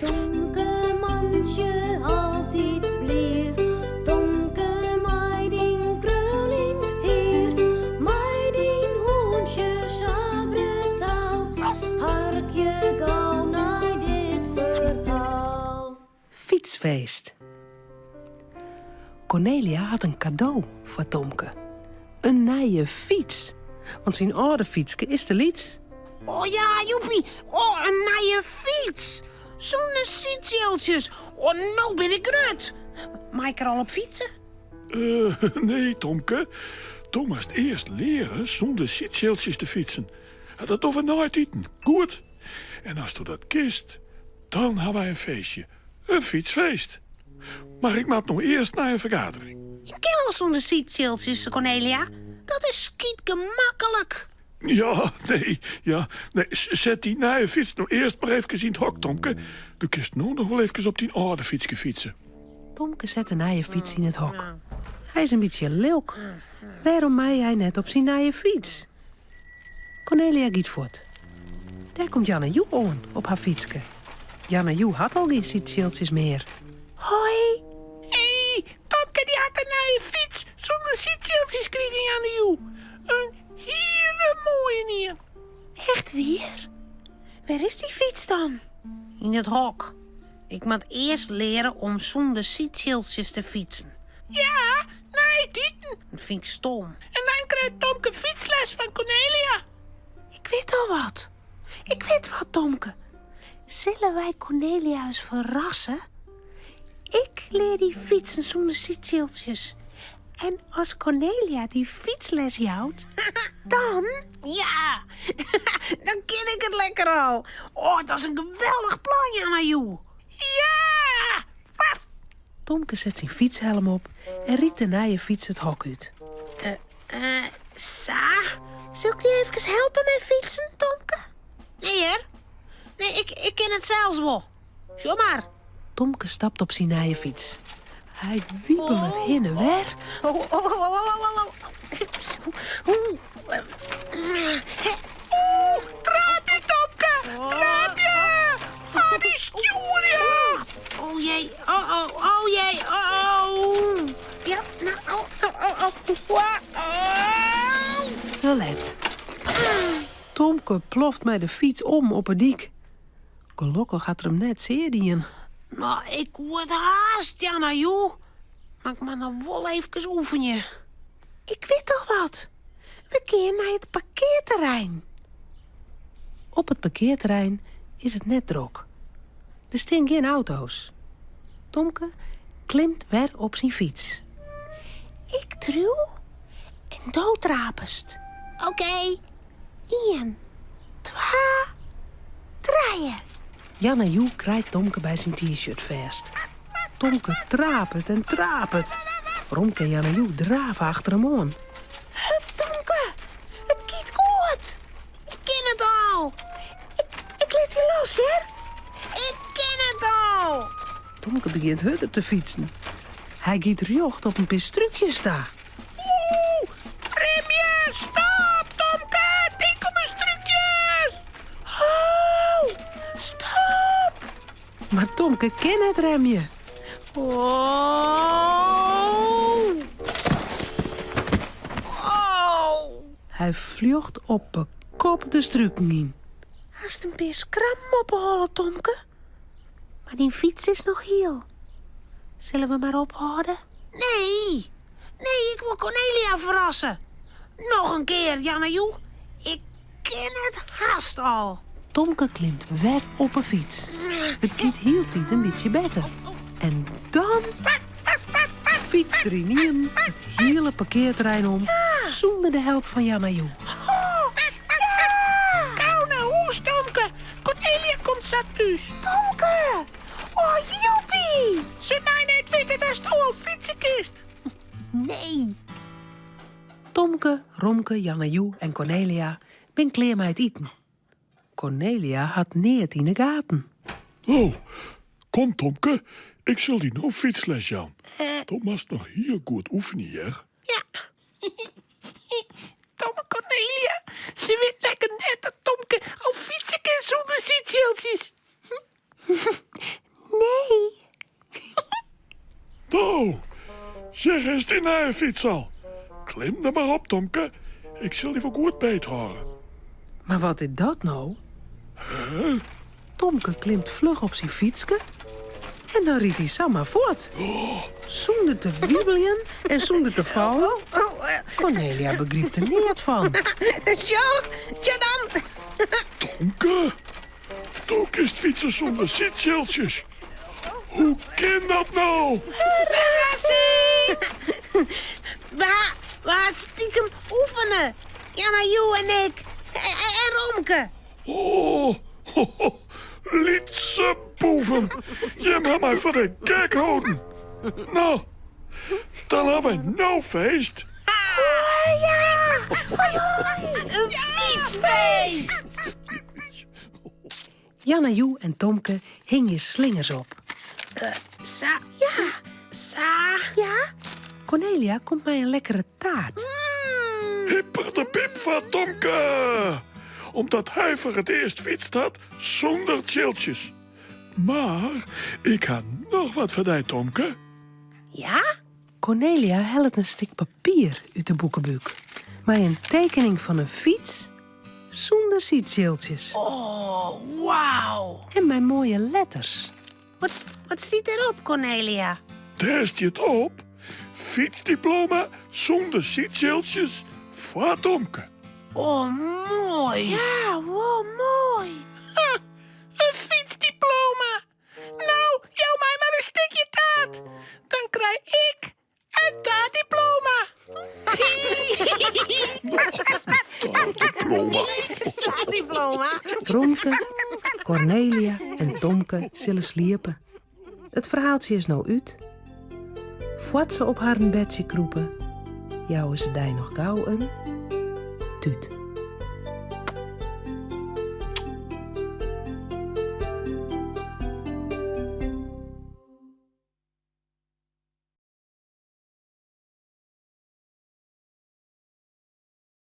Tomke mandje altijd bleer. Tomke meiding krullind heer. Meiding hoentje sabretaal. Harkje gauw naar dit verhaal. Fietsfeest. Cornelia had een cadeau voor Tomke. Een nieuwe fiets. Want zijn oude fietske is te liets. Oh ja, joepie. Oh, een nieuwe fiets. Zonder zitzeeltjes. Oh, nou ben ik rut. Mag ik er al op fietsen? Nee, Tomke. Tom moest eerst leren zonder zitzeeltjes te fietsen. En dat over nooit eten. Goed. En als je dat kist, dan hebben wij een feestje. Een fietsfeest. Maar ik maak nog eerst naar een vergadering. Ik ken al zonder zitzeeltjes, Cornelia. Dat is skiet gemakkelijk. Ja, nee. Zet die nieuwe fiets nog eerst maar even in het hok, Tomke. Dan kun je nou nog wel even op die oude fietsje fietsen. Tomke zet een nieuwe fiets in het hok. Hij is een beetje leuk. Waarom mij hij net op zijn nieuwe fiets? Cornelia giet voort. Daar komt Janne Joe aan op haar fietske. Janne Joe had al geen zitzeeltjes meer. Hoi. Hé, Tomke die had een nieuwe fiets. Zonder zitzeeltjes kregen Janne Joe. Een hele mooie neer. Echt weer? Waar is die fiets dan? In het hok. Ik moet eerst leren om zonder zitzeeltjes te fietsen. Ja, nee, dit. Dat vind ik stom. En dan krijgt Tomke fietsles van Cornelia. Ik weet al wat. Ik weet wat, Tomke. Zullen wij Cornelia eens verrassen? Ik leer die fietsen zonder zitzeeltjes. En als Cornelia die fietsles houdt, dan... Ja, dan ken ik het lekker al. Oh, dat is een geweldig plan, Janne Joe. Ja! Waf! Tomke zet zijn fietshelm op en riet de nieuwe fiets het hok uit. Zal ik die even helpen met fietsen, Tomke? Nee, hoor. Nee, ik ken het zelfs wel. Zo maar. Tomke stapt op zijn nieuwe fiets. Hij wiebelt heen en weer. Traapje, Tomke! Traapje! Ah, die stoerjacht! Oh jee, oh jee, oh. Ja, nou, Te let. Tomke ploft met de fiets om op een dik. Gelukkig gaat er hem net zeer dien. Nou, ik word haast, Janne Joe. Maar ik mag nog wel even oefenen. Ik weet al wat. We keren naar het parkeerterrein. Op het parkeerterrein is het net druk. Er staan geen auto's. Tomke klimt weer op zijn fiets. Ik truw en doodtrapest. Oké. 1, 2, 3. Janne Joe krijgt Tomke bij zijn t-shirt vast. Tomke trapet en trapet. Romke en Janne Joe draven achter hem aan. Hup, Tomke. Het giet goed. Ik ken het al. Ik liet je los, hè? Ik ken het al. Tomke begint harder te fietsen. Hij giet rjocht op een pistrucje staan. Oeh, remje, stop, Tomke. Denk om mijn stukjes. Oh, stop. Maar Tomke ken het remje. Hij vlucht op een kop de struiken in. Haast een paar skram ophalen, Tomke. Maar die fiets is nog heel. Zullen we maar ophouden? Nee, ik wil Cornelia verrassen. Nog een keer, Janne Joe. Ik ken het haast al. Tomke klimt weer op een fiets. Het kind hield dit een beetje beter. En dan fietst er in het hele parkeerterrein om, zonder de hulp van Janne Joe. Kou nou hoes, Tomke. Cornelia komt zat thuis. Tomke! Oh, joepie! Ze mij net weten dat het al fietsen kist. Nee. Tomke, Romke, Janne Joe en Cornelia ben klaar met het eten. Cornelia had niet in de gaten. Oh, kom Tomke. Ik zal die nou fietsles, Jan. Thomas nog heel goed oefenen, hè? Ja. Tomme Cornelia. Ze weet lekker net dat Tomke al fietsen kan zonder zitzeeltjes. Daar is die nieuwe fiets al. Klim er maar op, Tomke. Ik zal die voor goed beethouden. Maar wat is dat nou? Tomke klimt vlug op zijn fietske en dan riet hij samen voort. Zonder te wiebelen en zonder te vallen. Cornelia begreep er niet van. Zo, dan. Tomke, toch is fietsen zonder zitschildjes. Hoe kan dat nou? We stiekem oefenen. Jana, Joe en ik. En Romke. Oh, lietse boeven. Je mag mij voor de gek houden. Nou, dan hebben we nou feest. Ja! Een fietsfeest! Jan en Joe en Tomke hingen slingers op. Ja? Cornelia komt mij een lekkere taart. Hipper de pip van Tomke. Omdat hij voor het eerst fietst had zonder schildjes. Maar ik had nog wat voor jou, Tomke. Ja? Cornelia helpt een stuk papier uit de boekenbuk. Maar een tekening van een fiets zonder zitschildjes. Oh, wauw. En mijn mooie letters. Wat staat erop, Cornelia? Daar staat het op. Fietsdiploma zonder zitschildjes voor Tomke. Oh, mooi. Ja, wow, mooi. Een fietsdiploma. Nou, jou mij maar een stukje taart. Dan krijg ik een taartdiploma. Taartdiploma. Romke, Cornelia en Tomke zullen sliepen. Het verhaaltje is nou uit. Voort ze op haar bedje kroepen, jou is ze daar nog gauw een tuut.